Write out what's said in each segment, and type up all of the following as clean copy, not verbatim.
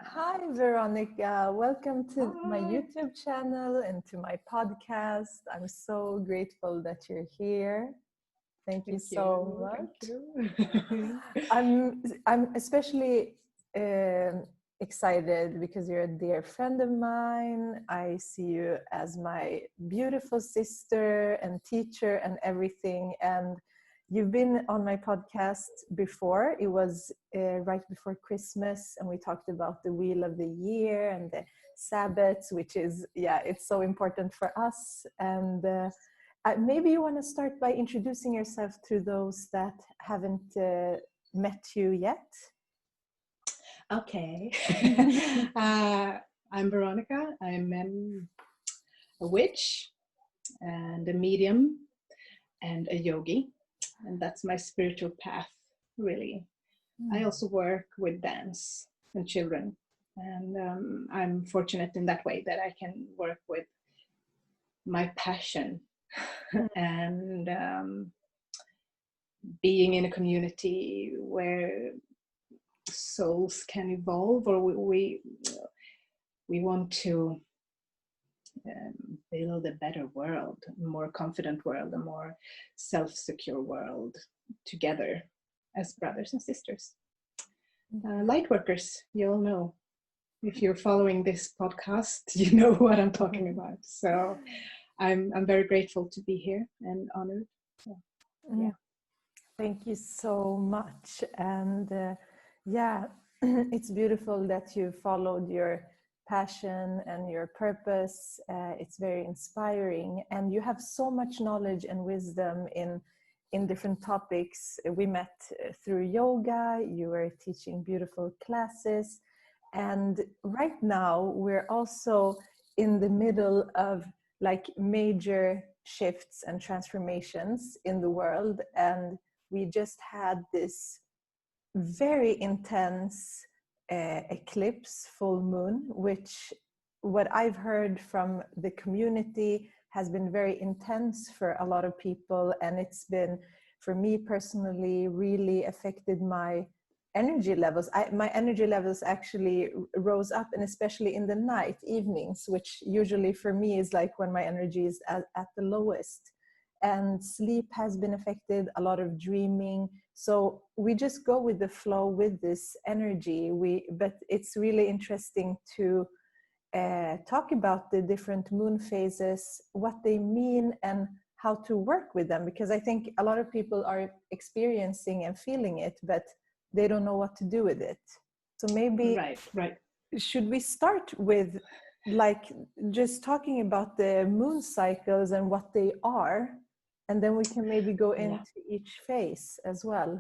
Hi, Veronica. Welcome to my Hi. YouTube channel and to my podcast. I'm so grateful that you're here. Thank you Thank so you. Thank much. you. I'm especially excited because you're a dear friend of mine. I see you as my beautiful sister and teacher and everything. And you've been on my podcast before. It was right before Christmas, and we talked about the wheel of the year and the Sabbats, which is, yeah, it's so important for us. And maybe you want to start by introducing yourself to those that haven't met you yet. Okay. I'm Veronica. I'm a witch and a medium and a yogi. And that's my spiritual path, really. I also work with dance and children. And I'm fortunate in that way that I can work with my passion and being in a community where souls can evolve, or we want to build a better world, a more confident world, a more self-secure world together as brothers and sisters. Light workers, you all know. If you're following this podcast, you know what I'm talking about. So I'm very grateful to be here and honored. So, yeah. Thank you so much. And yeah, it's beautiful that you followed your passion and your purpose. It's very inspiring. And you have so much knowledge and wisdom in different topics. We met through yoga, you were teaching beautiful classes. And right now, we're also in the middle of like major shifts and transformations in the world. And we just had this very intense eclipse full moon, which what I've heard from the community has been very intense for a lot of people. And it's been, for me personally, really affected my energy levels. My energy levels actually rose up, and especially in the night, evenings, which usually for me is like when my energy is at the lowest. And sleep has been affected, a lot of dreaming. So we just go with the flow with this energy. But it's really interesting to talk about the different moon phases, what they mean, and how to work with them. Because I think a lot of people are experiencing and feeling it, but they don't know what to do with it. So maybe Right. should we start with like just talking about the moon cycles and what they are, and then we can maybe go into each phase as well.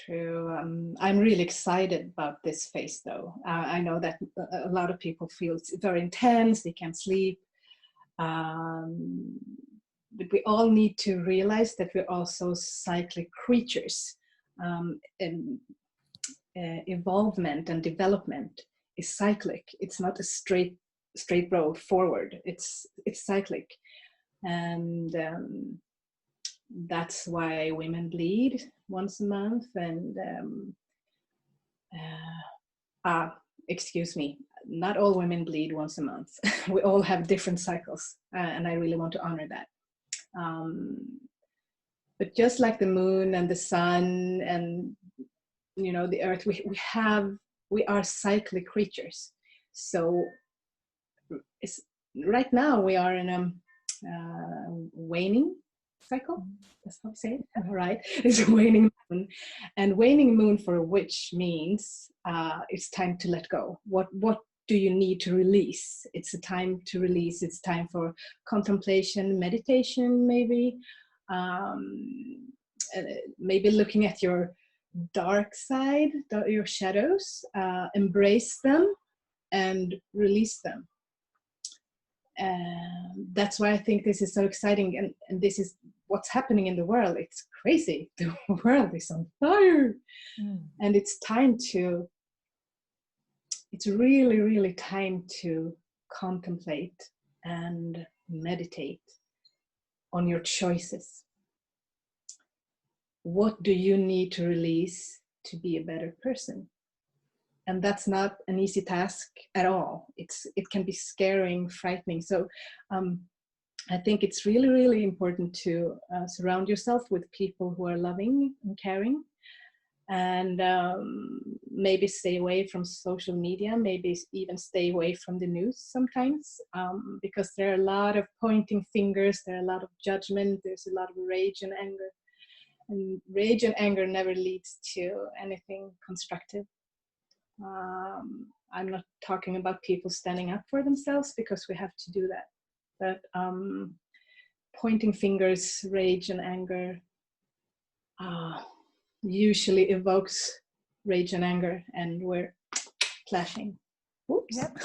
True. I'm really excited about this phase, though. I know that a lot of people feel it's very intense, they can't sleep. But we all need to realize that we're also cyclic creatures. And evolvement and development is cyclic. It's not a straight road forward. It's cyclic, and that's why women bleed once a month. And excuse me, not all women bleed once a month. We all have different cycles, and I really want to honor that. But just like the moon and the sun and the earth, we are cyclic creatures. So right now we are in a waning cycle. That's how I say it. Right? It's a waning moon, and waning moon for a witch means it's time to let go. What do you need to release? It's a time to release. It's time for contemplation, meditation, maybe maybe looking at your dark side, your shadows, embrace them and release them. That's why I think this is so exciting, and this is what's happening in the world. It's crazy. The world is on fire. And it's really, really time to contemplate and meditate on your choices. What do you need to release to be a better person? And that's not an easy task at all. It can be scaring, frightening. So I think it's really, really important to surround yourself with people who are loving and caring, and maybe stay away from social media, maybe even stay away from the news sometimes, because there are a lot of pointing fingers, there are a lot of judgment, there's a lot of rage and anger. And rage and anger never leads to anything constructive. I'm not talking about people standing up for themselves, because we have to do that. But pointing fingers, rage and anger usually evokes rage and anger, and we're clashing. Oops. Yep.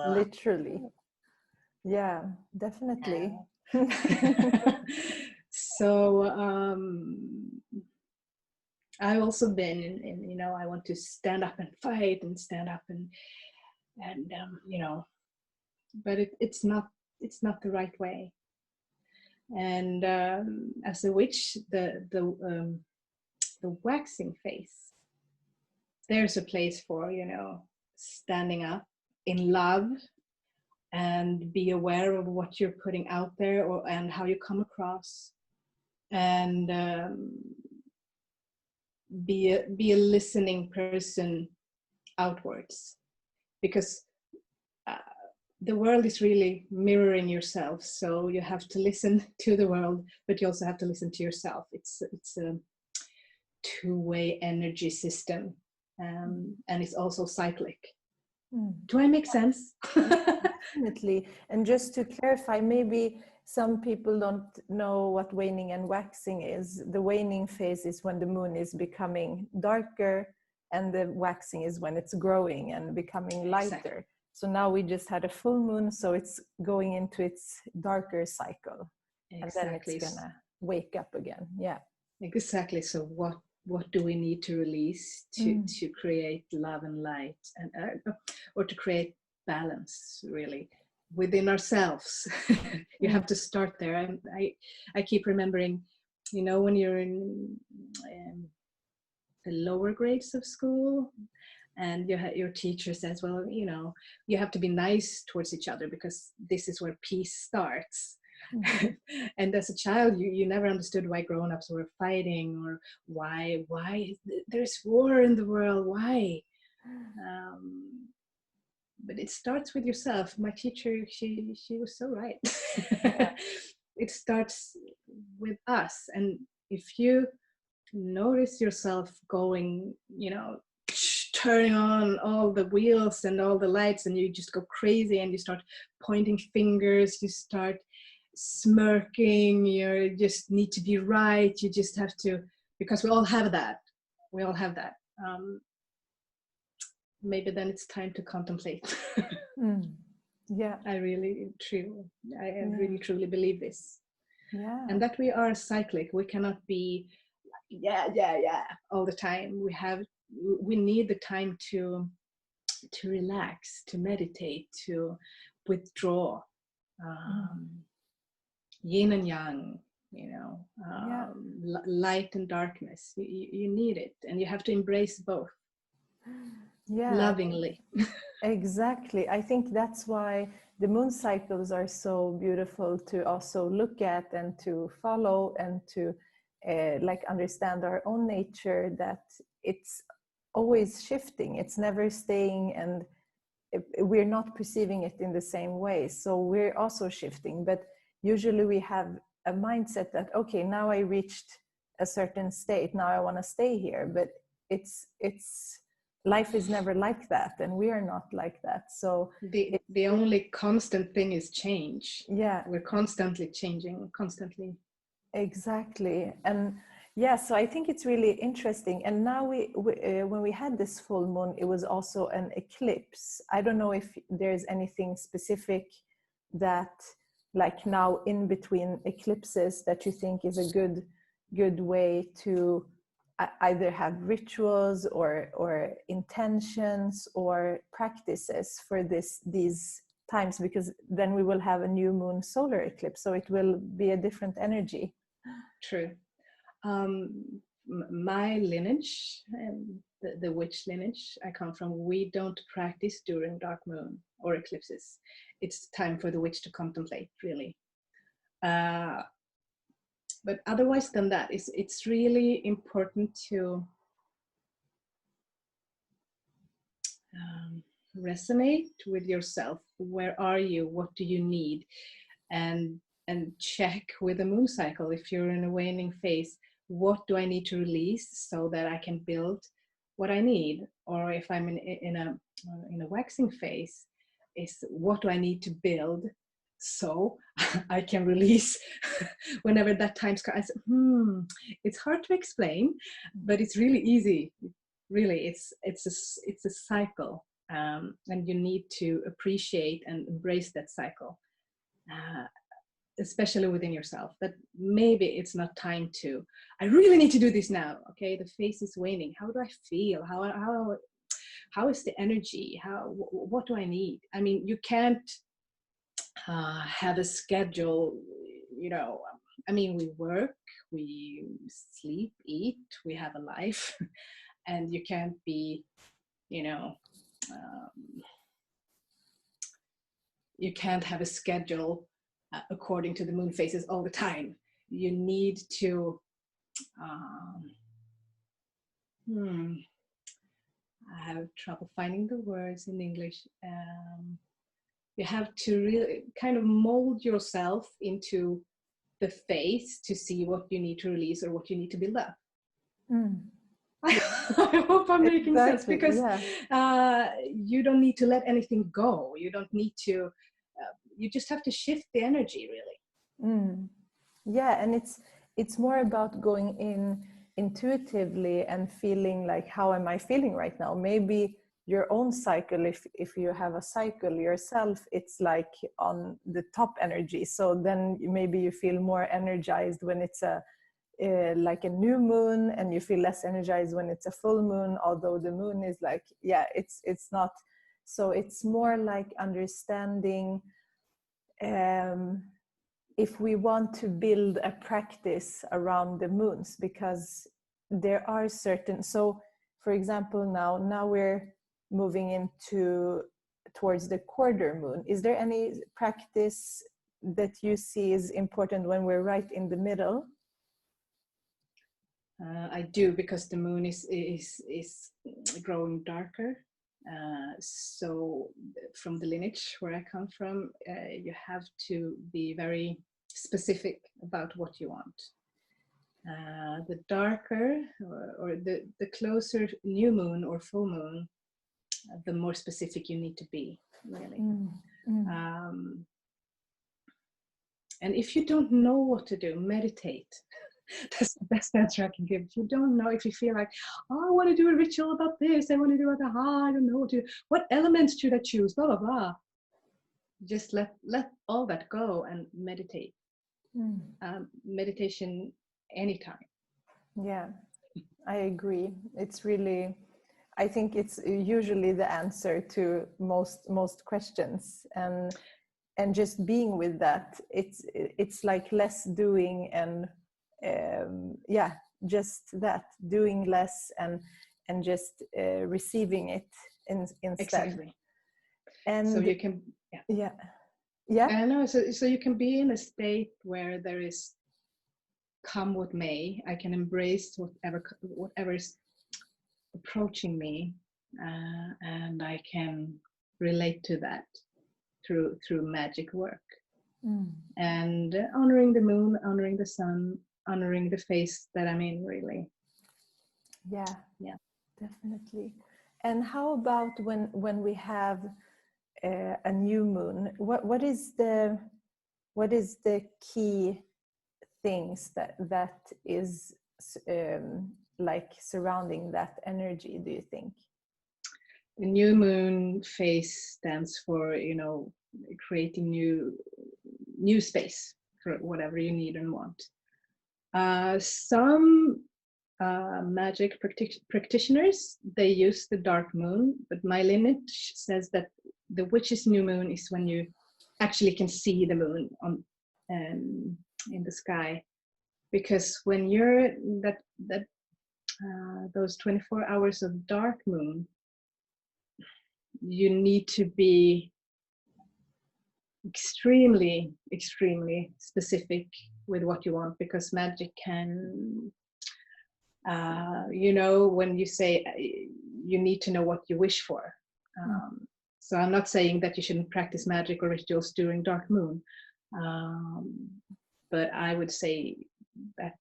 Literally. Yeah, definitely. So I've also been in I want to stand up and fight and stand up and but it's not the right way. And as a witch, the waxing phase, there's a place for standing up in love and be aware of what you're putting out there, and how you come across, and be a listening person outwards, because the world is really mirroring yourself. So you have to listen to the world, but you also have to listen to yourself. It's a two-way energy system, and it's also cyclic. Do I make sense? Definitely. And just to clarify, maybe some people don't know what waning and waxing is. The waning phase is when the moon is becoming darker, and the waxing is when it's growing and becoming lighter. Exactly. So now we just had a full moon, so it's going into its darker cycle. Exactly. And then it's gonna wake up again. Yeah. Exactly. So what do we need to release to create love and light, and or to create balance, really, within ourselves? You have to start there. And I keep remembering, when you're in the lower grades of school, and your teacher says, well, you have to be nice towards each other, because this is where peace starts. And as a child, you never understood why grown-ups were fighting, or why there's war in the world, why. But it starts with yourself. My teacher, she was so right. It starts with us. And if you notice yourself going, turning on all the wheels and all the lights, and you just go crazy, and you start pointing fingers, you start smirking, you just need to be right, you just have to, because we all have that. Maybe then it's time to contemplate. Yeah. I really truly believe this. Yeah. And that we are cyclic. We cannot be all the time. We need the time to relax, to meditate, to withdraw. Yin and yang, light and darkness. You need it, and you have to embrace both. Yeah, lovingly. Exactly. I think that's why the moon cycles are so beautiful to also look at, and to follow, and to understand our own nature, that it's always shifting, it's never staying, and we're not perceiving it in the same way. So we're also shifting, but usually we have a mindset that, okay, now I reached a certain state, now I want to stay here. But it's life is never like that, and we are not like that. So the only constant thing is change. Yeah, we're constantly changing, constantly. Exactly. And yeah, so I think it's really interesting. And now when we had this full moon, it was also an eclipse. I don't know if there's anything specific that, like now in between eclipses, that you think is a good way to either have rituals or intentions or practices for these times, because then we will have a new moon solar eclipse, so it will be a different energy. True. my lineage, the witch lineage I come from, we don't practice during dark moon or eclipses. It's time for the witch to contemplate, really. But otherwise than that, it's really important to resonate with yourself. Where are you? What do you need? And check with the moon cycle. If you're in a waning phase, what do I need to release so that I can build what I need? Or if I'm in a waxing phase, is what do I need to build so I can release whenever that time comes. It's hard to explain, but it's really easy. Really, it's a cycle, and you need to appreciate and embrace that cycle, especially within yourself. That maybe it's not time to. I really need to do this now. Okay, the phase is waning. How do I feel? How is the energy? What do I need? I mean, you can't have a schedule, you know. I mean, we work, we sleep, eat, we have a life, and you can't be, you know, you can't have a schedule according to the moon phases all the time. You need to, I have trouble finding the words in English. You have to really kind of mold yourself into the phase to see what you need to release or what you need to build up. I hope I'm making sense, because you don't need to let anything go. You don't need to, you just have to shift the energy, really. Yeah, and it's more about going in intuitively and feeling like, how am I feeling right now? Maybe your own cycle, if you have a cycle yourself, it's like on the top energy. So then maybe you feel more energized when it's like a new moon, and you feel less energized when it's a full moon, although the moon is like, it's not. So it's more like understanding if we want to build a practice around the moons, because there are certain, so for example, now we're moving towards the quarter moon. Is there any practice that you see is important when we're right in the middle? I do, because the moon is growing darker. So from the lineage where I come from, you have to be very specific about what you want. The darker or the closer new moon or full moon, the more specific you need to be, really. And if you don't know what to do, meditate. That's the best answer I can give. If you don't know, if you feel like, I want to do a ritual about this, I want to do it, I don't know what elements should I choose, blah, blah, blah. Just let all that go and meditate. Meditation anytime. Yeah, I agree. It's really, I think it's usually the answer to most questions, and just being with that. It's like less doing and just that, doing less and just receiving it instead. Exactly. And so you can I know, so you can be in a state where there is, come what may, I can embrace whatever is approaching me, and I can relate to that through magic work. And honoring the moon, honoring the sun, honoring the phase that I'm in, really. Yeah, definitely. And how about when we have a new moon? What is the key things that is like surrounding that energy, do you think? The new moon phase stands for, creating new space for whatever you need and want. Some magic practitioners, they use the dark moon, but my lineage says that the witch's new moon is when you actually can see the moon on in the sky, because when you're that those 24 hours of dark moon, you need to be extremely, extremely specific with what you want, because magic can, when you say you need to know what you wish for. So I'm not saying that you shouldn't practice magic or rituals during dark moon, but I would say that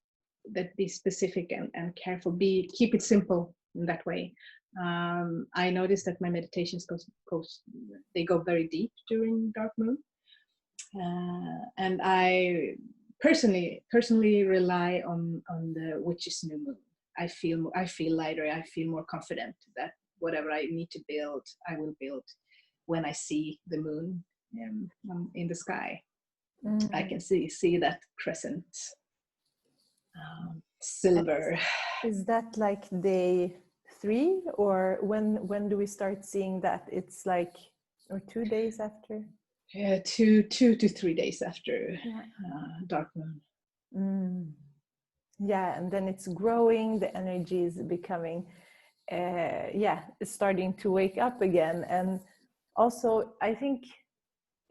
be specific and careful. Keep it simple in that way. I noticed that my meditations go very deep during dark moon, and I personally rely on the witch's new moon. I feel lighter. I feel more confident that whatever I need to build, I will build when I see the moon in the sky. I can see that crescent silver. Is that like day 3, or when do we start seeing that? It's like, or 2 days after? Yeah, 2 to 3 days after dark moon. Yeah, and then it's growing, the energy is becoming it's starting to wake up again. And also I think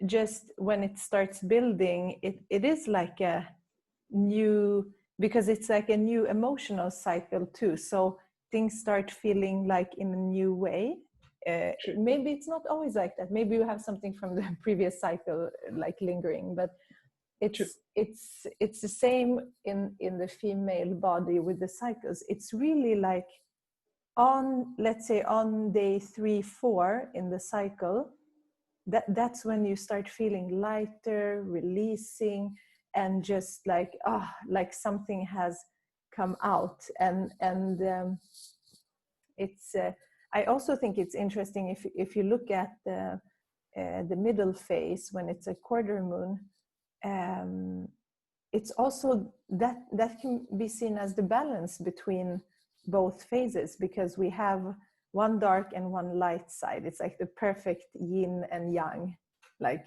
just when it starts building, it is like a new, because it's like a new emotional cycle too, so things start feeling like in a new way. Maybe it's not always like that, maybe you have something from the previous cycle like lingering, but it's the same in the female body with the cycles. It's really like on, let's say on day 3-4 in the cycle, that's when you start feeling lighter, releasing, and just like like something has come out. And it's I also think it's interesting if you look at the middle phase when it's a quarter moon. It's also that can be seen as the balance between both phases, because we have one dark and one light side. It's like the perfect yin and yang, like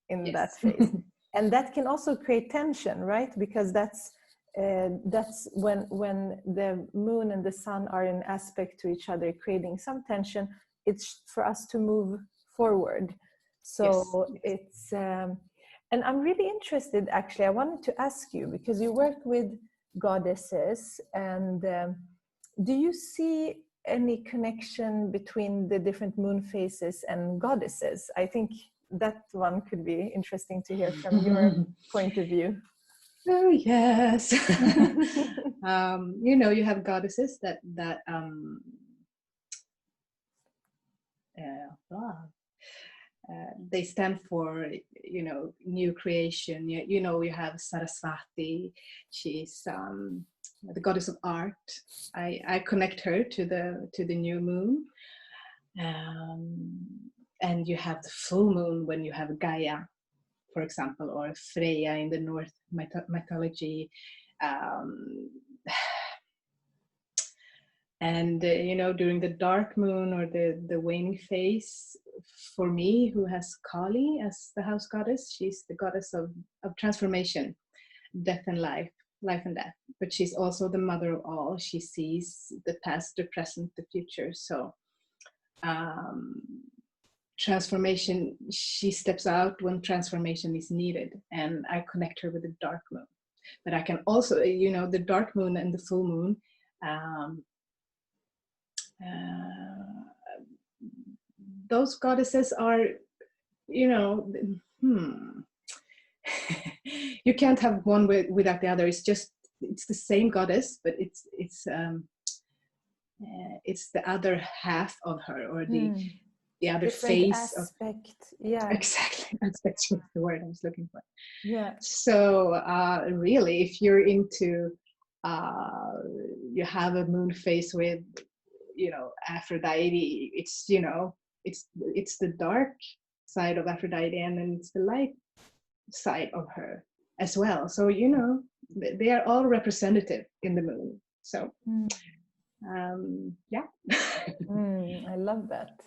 in that phase. And that can also create tension, right? Because that's when the moon and the sun are in aspect to each other, creating some tension. It's for us to move forward. So it's and I'm really interested, actually, I wanted to ask you, because you work with goddesses, and do you see any connection between the different moon phases and goddesses? I think that one could be interesting to hear from your point of view. Oh yes. You have goddesses that they stand for new creation. You have Saraswati. She's the goddess of art. I connect her to the new moon. And you have the full moon when you have Gaia, for example, or Freya in the North mythology. And during the dark moon or the waning phase, for me, who has Kali as the house goddess, she's the goddess of transformation, death and life and death. But she's also the mother of all. She sees the past, the present, the future. So transformation, she steps out when transformation is needed, and I connect her with the dark moon. But I can also, the dark moon and the full moon, those goddesses are, you can't have one without the other. It's the same goddess, but it's the other half of her, or the other different face aspect. Yeah, exactly. That's the word I was looking for. Yeah. So really, if you're into you have a moon phase with Aphrodite, it's it's the dark side of Aphrodite, and then it's the light side of her as well. So they are all representative in the moon. So yeah. I love that.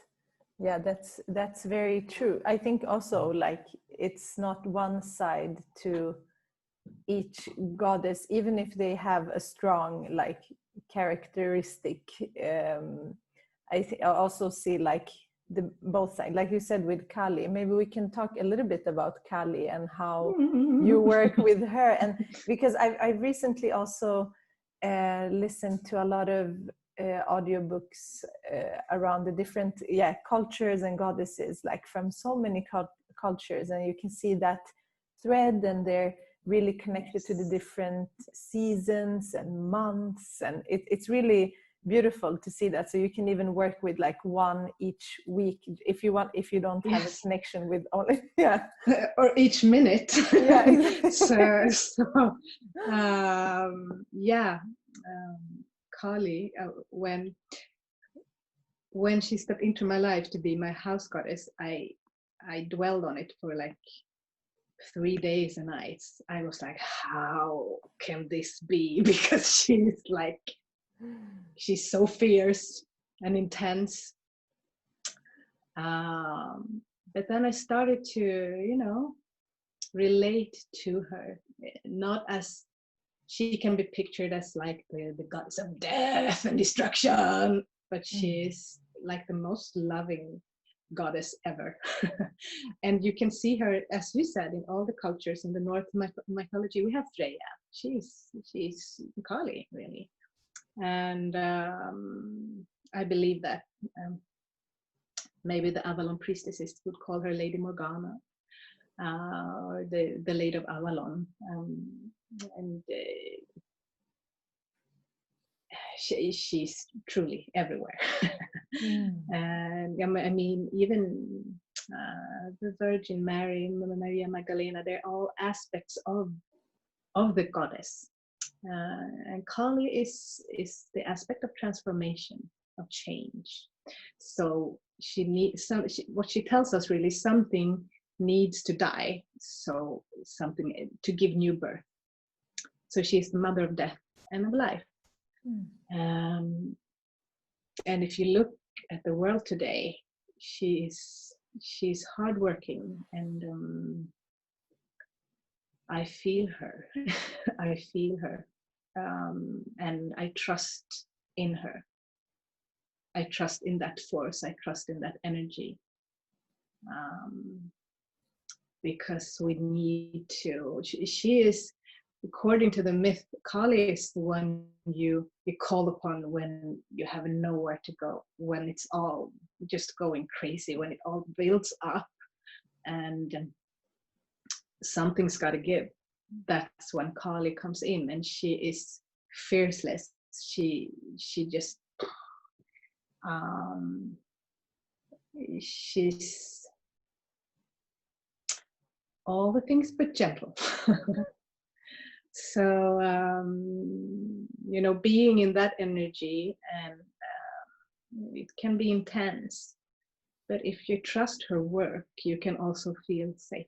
Yeah, that's very true. I think also, like, it's not one side to each goddess, even if they have a strong, like, characteristic. I also see like the both sides, like you said with Kali. Maybe we can talk a little bit about Kali and how you work with her. And because I recently also listened to a lot of audiobooks around the different cultures and goddesses, like from so many cultures, and you can see that thread, and they're really connected to the different seasons and months, and it's really beautiful to see that. So you can even work with like one each week if you want, if you don't have a connection with only or each minute. Kali, when she stepped into my life to be my house goddess, I dwelled on it for like 3 days and nights. I was like, how can this be? Because she's so fierce and intense. But then I started to, relate to her, not as she can be pictured as like the goddess of death and destruction, but she's like the most loving goddess ever. And you can see her, as we said, in all the cultures. In the North mythology, we have Freya. She's Kali, really. And I believe that maybe the Avalon priestesses would call her Lady Morgana, or the Lady of Avalon. And she's truly everywhere. And I mean, even the Virgin Mary, Maria Magdalena, they're all aspects of the goddess. And Kali is the aspect of transformation, of change. So she needs what she tells us, really, something needs to die, so something to give new birth. So she's the mother of death and of life. And if you look at the world today, she's hardworking, and I feel her. I feel her, and I trust in her. I trust in that force. I trust in that energy, because we need to. She is, according to the myth, Kali is the one you call upon when you have nowhere to go, when it's all just going crazy, when it all builds up and something's got to give. That's when Kali comes in, and she is fierceless. She just she's all the things but gentle. So being in that energy, and it can be intense, but if you trust her work, you can also feel safe.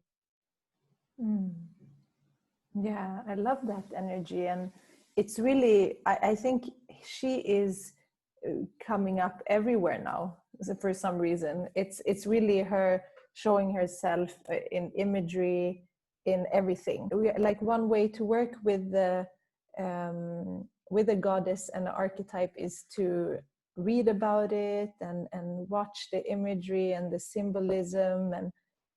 Yeah, I love that energy, and it's really, I think she is coming up everywhere now for some reason. It's really her showing herself in imagery, in everything. Like one way to work with the goddess and the archetype is to read about it and watch the imagery and the symbolism and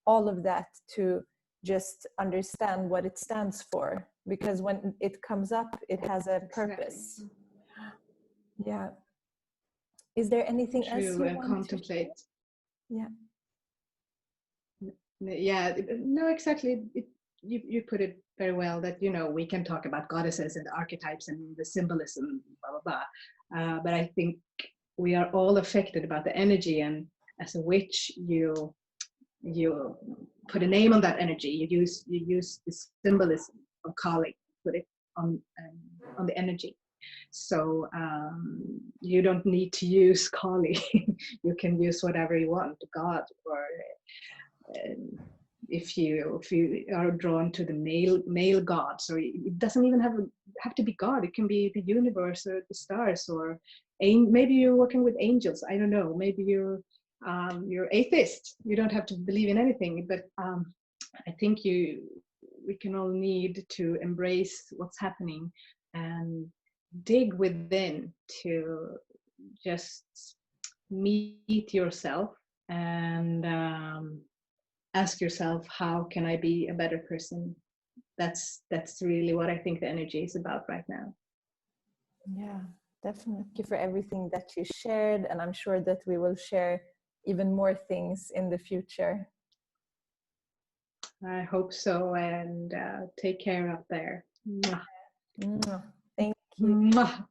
all of that, to just understand what it stands for, because when it comes up, it has a purpose. Yeah. Is there anything else you want contemplate? Yeah. Yeah, no, exactly. You put it very well, that we can talk about goddesses and the archetypes and the symbolism, blah blah blah, but I think we are all affected about the energy, and as a witch, you put a name on that energy. You use the symbolism of Kali, put it on the energy. So you don't need to use Kali. You can use whatever you want, God, or if you are drawn to the male gods, or it doesn't even have to be God. It can be the universe or the stars, or maybe you're working with angels. I don't know. Maybe you're atheist. You don't have to believe in anything, but I think we can all need to embrace what's happening and dig within to just meet yourself and ask yourself, how can I be a better person? That's really what I think the energy is about right now. Yeah, definitely. Thank you for everything that you shared, and I'm sure that we will share even more things in the future. I hope so, and take care up there. Mwah. Thank you. Mwah.